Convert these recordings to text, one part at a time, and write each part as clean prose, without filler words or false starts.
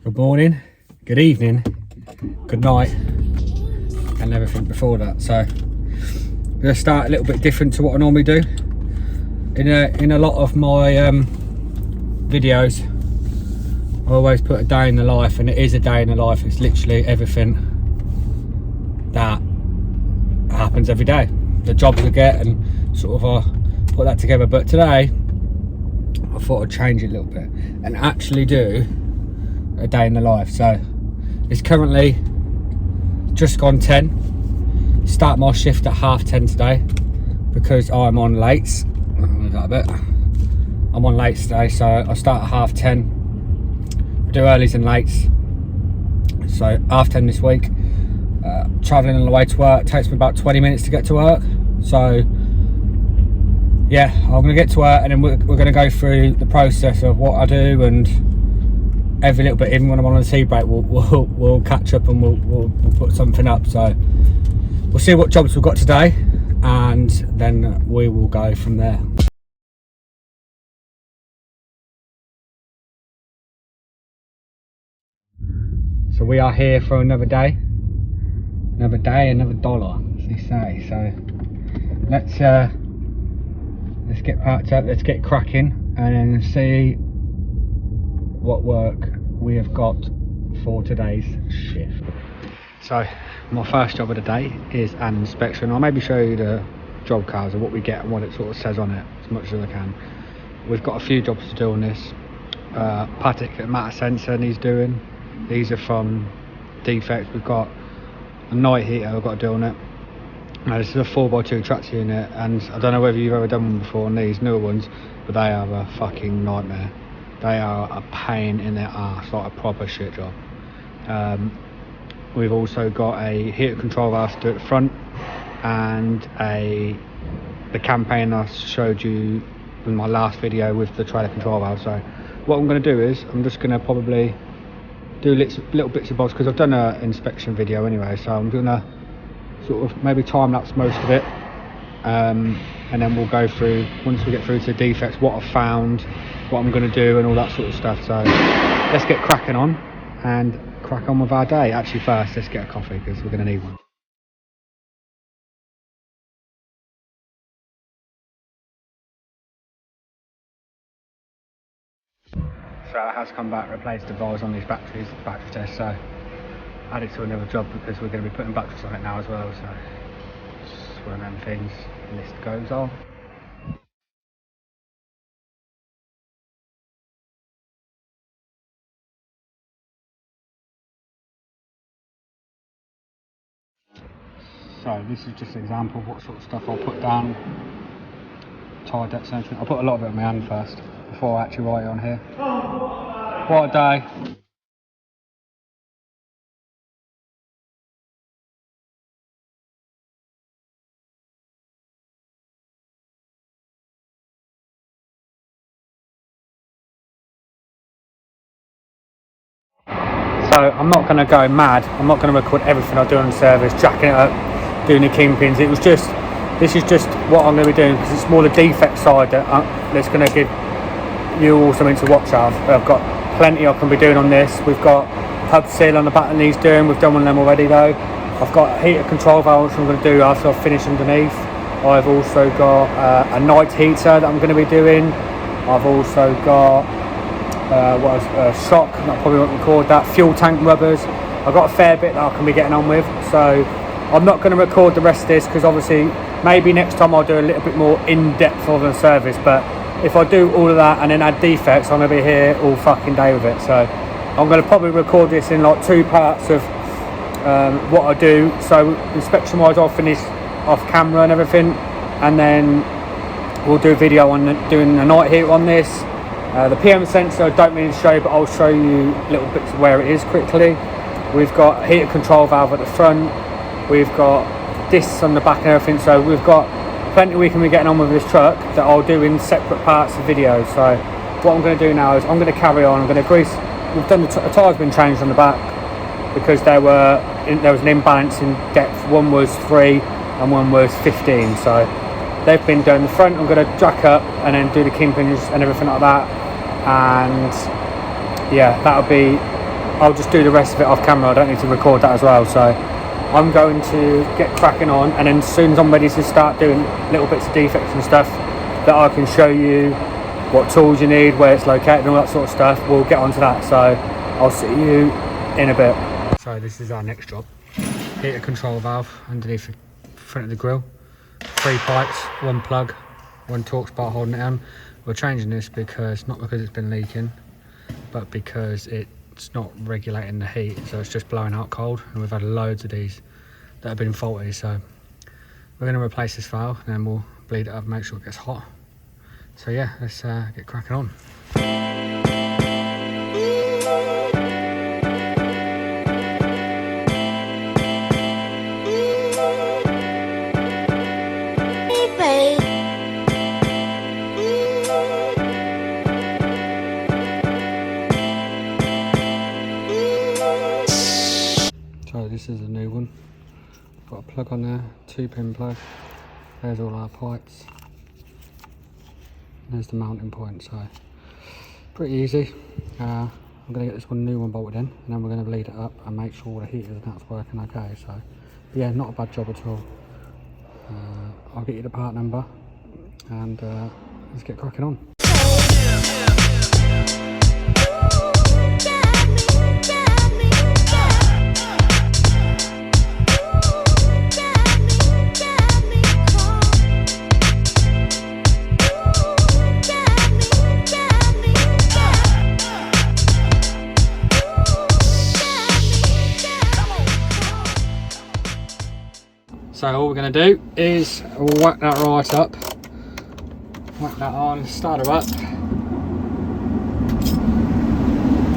Good morning, good evening, good night, and everything before that. So I'm going to start a little bit different to what I normally do. In a lot of my videos, I always put a day in the life, and it is a day in the life. It's literally everything that happens every day, the jobs I get, and sort of put that together. But today I thought I'd change it a little bit and actually do a day in the life. So it's currently just gone 10. Start my shift at 10:30 today because I'm on lates. I'm on lates today, so I start at 10:30. I do earlies and lates. So 10:30 this week. Travelling on the way to work takes me about 20 minutes to get to work. So yeah, I'm gonna get to work, and then we're gonna go through the process of what I do, and every little bit, even when I'm on a tea break, we'll catch up and we'll put something up. So we'll see what jobs we've got today, and then we will go from there. So we are here for another day, another dollar, as they say. So let's get parked up, let's get cracking, and then see what work we have got for today's shift. So my first job of the day is an inspection. I'll maybe show you the job cards and what we get and what it sort of says on it as much as I can. We've got a few jobs to do on this. Particulate matter sensor needs doing. These are from Defects. We've got a night heater I've got to do on it. Now this is a 4x2 tractor unit, and I don't know whether you've ever done one before on these newer ones, but they are a fucking nightmare. They are a pain in their arse, like a proper shit job. We've also got a heater control valve to do at the front, and the campaign I showed you in my last video with the trailer control valve. So what I'm going to do is I'm just going to probably do little bits and bobs, because I've done an inspection video anyway, so I'm going to sort of maybe time lapse most of it, and then we'll go through, once we get through to defects, what I've found, what I'm going to do, and all that sort of stuff. So let's get cracking on and crack on with our day. Actually first, let's get a coffee because we're going to need one. So it has come back, replaced the valves on these batteries, battery test, so added to another job because we're going to be putting batteries on it now as well. So it's one of them things, the list goes on. So this is just an example of what sort of stuff I'll put down. Tyre depths and everything. I'll put a lot of it on my hand first before I actually write it on here. What a day. So I'm not going to go mad. I'm not going to record everything I do on the service, jacking it up, doing the kingpins. This is just what I'm going to be doing, because it's more the defect side that's going to give you all something to watch out. I've got plenty I can be doing on this. We've got hub seal on the back that needs doing. We've done one of them already though. I've got heater control valves I'm going to do after I've finished underneath. I've also got a night heater that I'm going to be doing. I've also got shock, I probably won't record that, fuel tank rubbers. I've got a fair bit that I can be getting on with, so I'm not going to record the rest of this, because obviously maybe next time I'll do a little bit more in-depth of the service. But if I do all of that and then add defects, I'm going to be here all fucking day with it. So I'm going to probably record this in like 2 parts of what I do. So inspection wise, I'll finish off camera and everything, and then we'll do a video on doing the night heater on this. The PM sensor I don't mean to show you, but I'll show you little bits of where it is quickly. We've got a heater control valve at the front, we've got discs on the back and everything, so we've got plenty we can be getting on with this truck that I'll do in separate parts of videos. So what I'm going to do now is I'm going to carry on. I'm going to grease. We've done the tyres been changed on the back because there was an imbalance in depth. One was 3 and one was 15, so they've been done. The front I'm going to jack up and then do the kingpins and everything like that, and yeah, that'll be I'll just do the rest of it off camera. I don't need to record that as well. So I'm going to get cracking on, and then as soon as I'm ready to start doing little bits of defects and stuff that I can show you what tools you need, where it's located and all that sort of stuff, we'll get onto that. So I'll see you in a bit. So this is our next job. Heater control valve underneath the front of the grille. 3 pipes, 1 plug, 1 Torx bar holding it on. We're changing this because, not because it's been leaking, but because it's not regulating the heat, so it's just blowing out cold, and we've had loads of these that have been faulty. So we're going to replace this valve, and then we'll bleed it up and make sure it gets hot. So yeah, let's get cracking on. So this is a new one. Got a plug on there, 2-pin plug. There's all our pipes. There's the mounting point, so pretty easy. I'm going to get this new one bolted in, and then we're going to bleed it up and make sure all the heaters and that's working okay. So yeah, not a bad job at all. I'll get you the part number, and let's get cracking on. So all we're going to do is whack that right up, whack that on, start her up,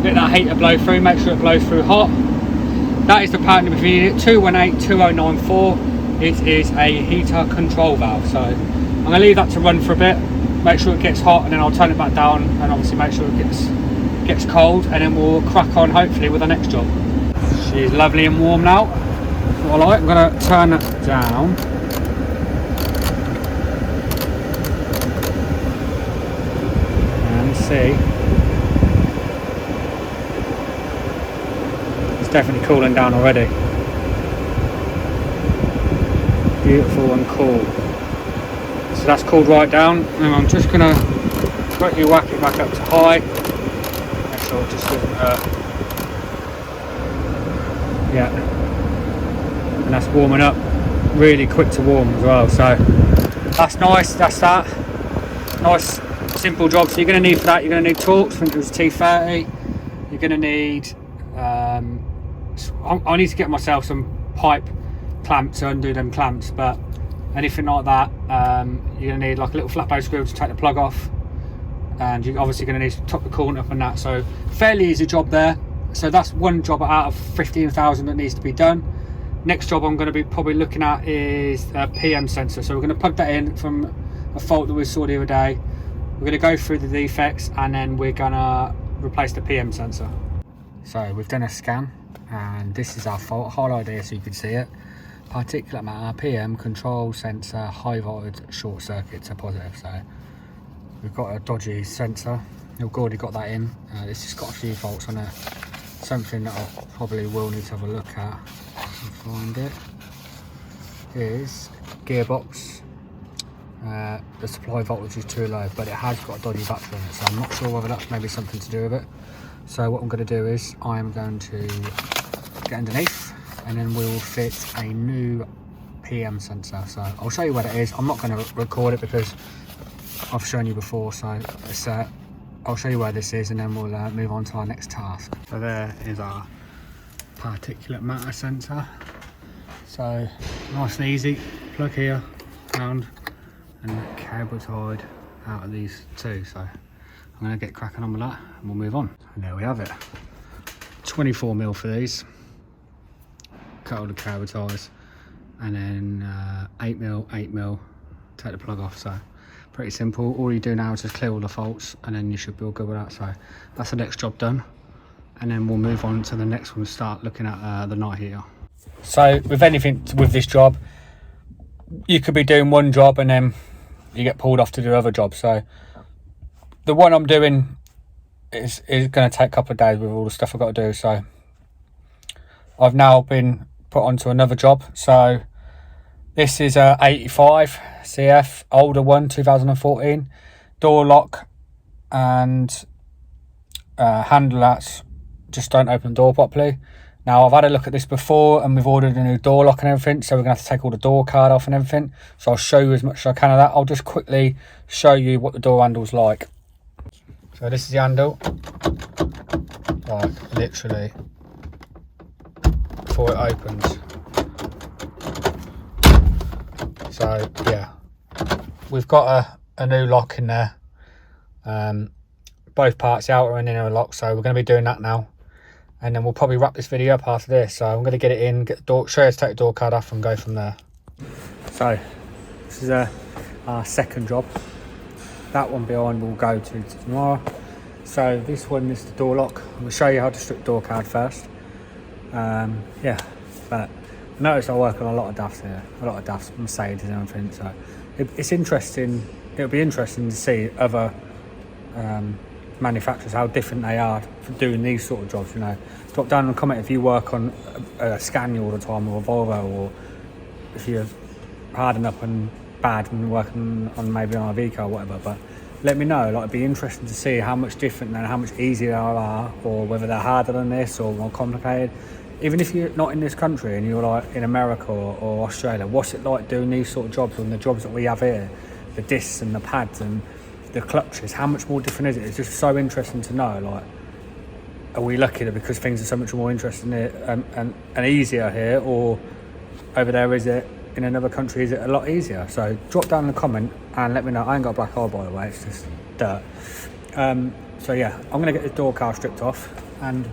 let that heater blow through, make sure it blows through hot. That is the part number for you, 2182094. It is a heater control valve. So I'm going to leave that to run for a bit, make sure it gets hot, and then I'll turn it back down and obviously make sure it gets cold, and then we'll crack on hopefully with the next job. She's lovely and warm now. What I like, I'm going to turn it down. And see. It's definitely cooling down already. Beautiful and cool. So that's cooled right down. And I'm just going to quickly whack it back up to high. Make sure it just doesn't yeah. And that's warming up really quick to warm as well, so that's nice. That's that nice simple job. So you're going to need for that, you're going to need Torx. I think it was T30. You're going to need I need to get myself some pipe clamps to undo them clamps, but anything like that, you're going to need like a little flat bow screw to take the plug off, and you're obviously going to need to top the coolant up and that. So fairly easy job there. So that's one job out of 15,000 that needs to be done. Next job I'm going to be probably looking at is a PM sensor. So we're going to plug that in from a fault that we saw the other day. We're going to go through the defects, and then we're going to replace the PM sensor. So we've done a scan, and this is our fault. Highlight here so you can see it. Particulate matter, PM, control sensor, high voltage, short circuit to positive. So we've got a dodgy sensor. We've already got that in. This has got a few faults on it. Something that I probably will need to have a look at and find it is gearbox. The supply voltage is too low, but it has got a dodgy battery in it, so I'm not sure whether that's maybe something to do with it. So what I'm going to do is I am going to get underneath, and then we will fit a new PM sensor. So I'll show you what it is. I'm not going to record it because I've shown you before, so it's I'll show you where this is, and then we'll move on to our next task. So there is our particulate matter sensor. So nice and easy, plug here, round, and cable tied out of these two. So I'm going to get cracking on with that, and we'll move on. And there we have it. 24mm for these. Cut all the cable ties, and then 8mm, 8mm. Take the plug off. So pretty simple. All you do now is just clear all the faults, and then you should be all good with that. So that's the next job done, and then we'll move on to the next one and start looking at the night heater. So with anything with this job, you could be doing one job and then you get pulled off to do other jobs. So the one I'm doing it's going to take a couple of days with all the stuff I've got to do. So I've now been put onto another job. So this is a 85 CF, older one, 2014, door lock and handle that's just don't open the door properly. Now I've had a look at this before and we've ordered a new door lock and everything, so we're going to have to take all the door card off and everything. So I'll show you as much as I can of that. I'll just quickly show you what the door handle's like. So this is the handle, like literally before it opens. So yeah, we've got a new lock in there. Both parts, the outer and inner lock, so we're going to be doing that now. And then we'll probably wrap this video up after this. So I'm going to get it in, get the door, show you how to take the door card off and go from there. So this is our second job. That one behind we'll go to tomorrow. So this one is the door lock. I'm going to show you how to strip the door card first. Yeah, but I notice I work on a lot of DAFs here, a lot of DAFs, Mercedes and everything. So it's interesting. It'll be interesting to see other manufacturers, how different they are for doing these sort of jobs. You know, drop down and comment if you work on a Scania all the time or a Volvo, or if you're hard enough and bad and working on maybe an RV car or whatever. But let me know. Like, it'd be interesting to see how much different and how much easier they are, or whether they're harder than this or more complicated. Even if you're not in this country and you're like in America or Australia, what's it like doing these sort of jobs and the jobs that we have here, the discs and the pads and the clutches? How much more different is it? It's just so interesting to know. Like, are we lucky that because things are so much more interesting here and easier here, or over there is it in another country, is it a lot easier? So drop down in a comment and let me know. I ain't got a black eye, by the way, it's just dirt. So yeah, I'm gonna get the door card stripped off, and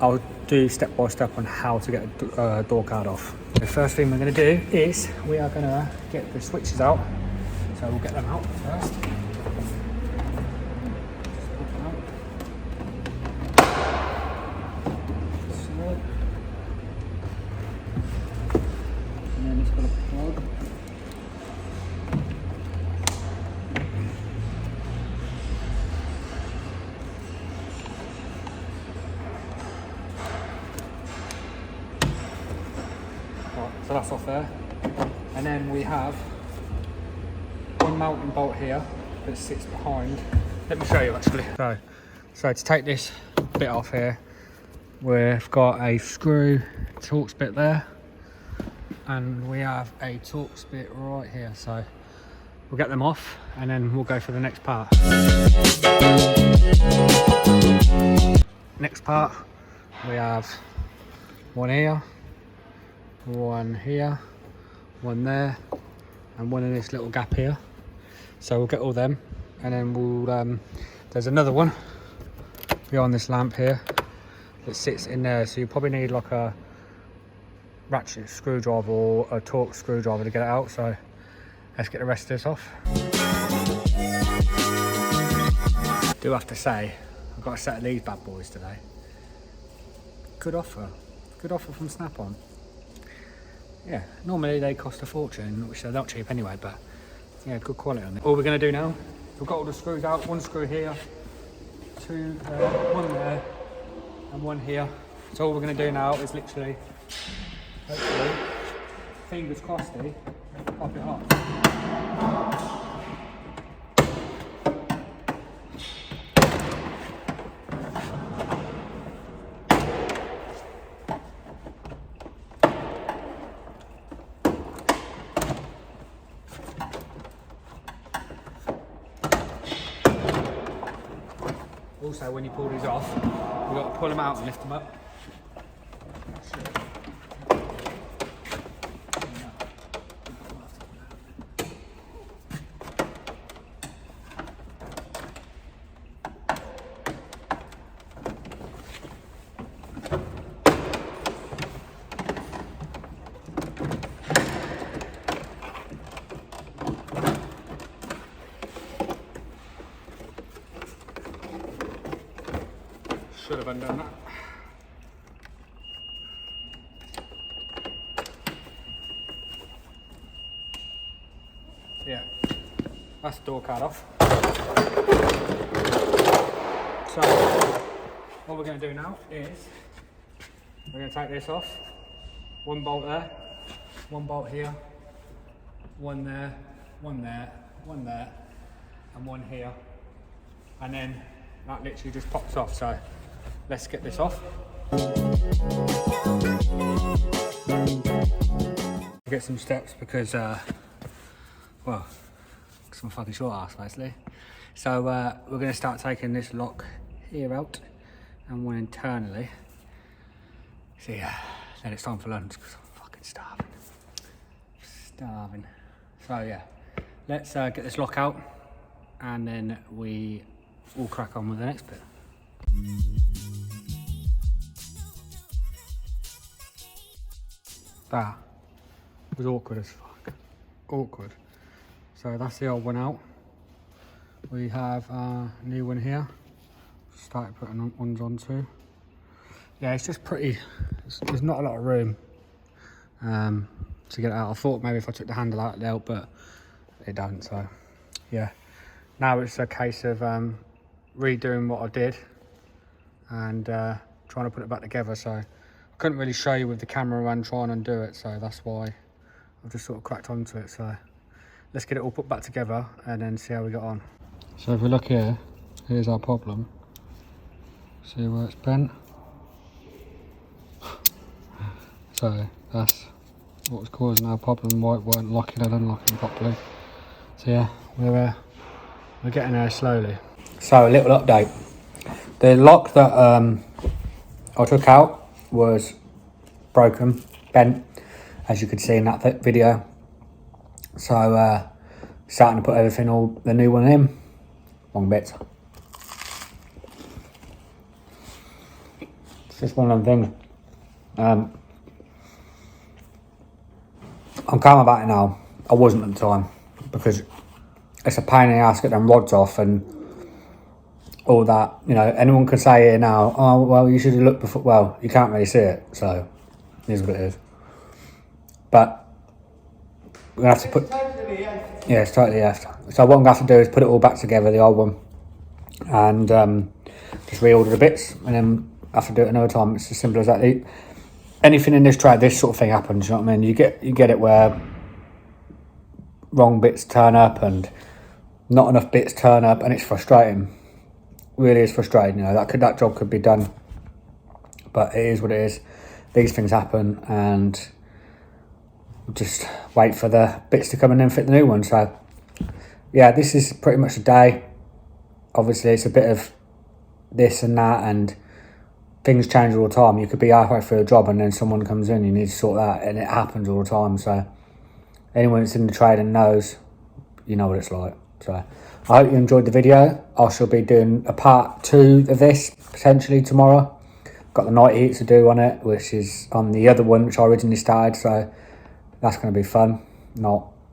I'll do step by step on how to get a door card off. The first thing we're gonna do is we are gonna get the switches out. So we'll get them out first. And then it's got a plug. Right, so that's off there. And then we have one mounting bolt here that sits behind. Let me show you actually. So to take this bit off here, we've got a screw Torx bit there, and we have a Torx bit right here. So we'll get them off and then we'll go for the next part. Next part, we have one here, one here, one there, and one in this little gap here. So we'll get all them, and then we'll there's another one behind this lamp here that sits in there, so you probably need like a ratchet screwdriver or a Torx screwdriver to get it out. So let's get the rest of this off. I do have to say, I've got a set of these bad boys today. Good offer from Snap-on. Yeah, normally they cost a fortune, which they're not cheap anyway, but yeah, good quality on it. All we're going to do now, we've got all the screws out. One screw here, two there, one there, and one here. So all we're going to do now is literally, hopefully, fingers crossed, pop it off. Also, when you pull these off, you've got to pull them out and lift them up. Should have undone that. Yeah, that's the door card off. So what we're going to do now is we're going to take this off. One bolt there, one bolt here, one there, one there, one there, and one here. And then that literally just pops off. So let's get this off. Get some steps because, well, because I'm a fucking short ass basically. So we're going to start taking this lock here out and one internally. So yeah, then it's time for lunch because I'm fucking starving. So yeah, let's get this lock out and then we will crack on with the next bit. That was awkward as fuck. Awkward. So that's the old one out. We have a new one here. Started putting ones on too. Yeah, it's just pretty. There's not a lot of room to get it out. I thought maybe if I took the handle out it'd help, but it don't. So yeah, now it's a case of redoing what I did and trying to put it back together. So I couldn't really show you with the camera and try and undo it, so that's why I've just sort of cracked onto it. So let's get it all put back together and then see how we get on. So if we look here, here's our problem. See where it's bent? So that's what was causing our problem, why it weren't locking and unlocking properly. So yeah, we're getting there slowly. So a little update. The lock that I took out was broken, bent, as you could see in that video. So starting to put everything, all the new one in. Wrong bits. It's just one of them things. I'm calm about it now. I wasn't at the time because it's a pain in the ass to get them rods off and all that. You know, anyone could say here now, oh well, you should have looked before. Well, you can't really see it, so it is what it is. But we're gonna have to put. Yeah, it's totally left. So what I'm gonna have to do is put it all back together, the old one, and just reorder the bits, and then have to do it another time. It's as simple as that. Anything in this trade, this sort of thing happens. You know what I mean? You get it where wrong bits turn up and not enough bits turn up, and it's frustrating. Really is frustrating. You know, that job could be done, but it is what it is. These things happen, and just wait for the bits to come and then fit the new one. So yeah, this is pretty much a day. Obviously it's a bit of this and that, and things change all the time. You could be halfway through a job and then someone comes in, you need to sort that, and it happens all the time. So anyone that's in the trade and knows, you know what it's like. So I hope you enjoyed the video. I shall be doing a part 2 of this potentially tomorrow. Got the night heat to do on it, which is on the other one which I originally started, so that's going to be fun.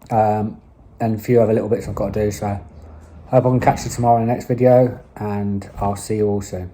And a few other little bits I've got to do. So I hope I can catch you tomorrow in the next video, and I'll see you all soon.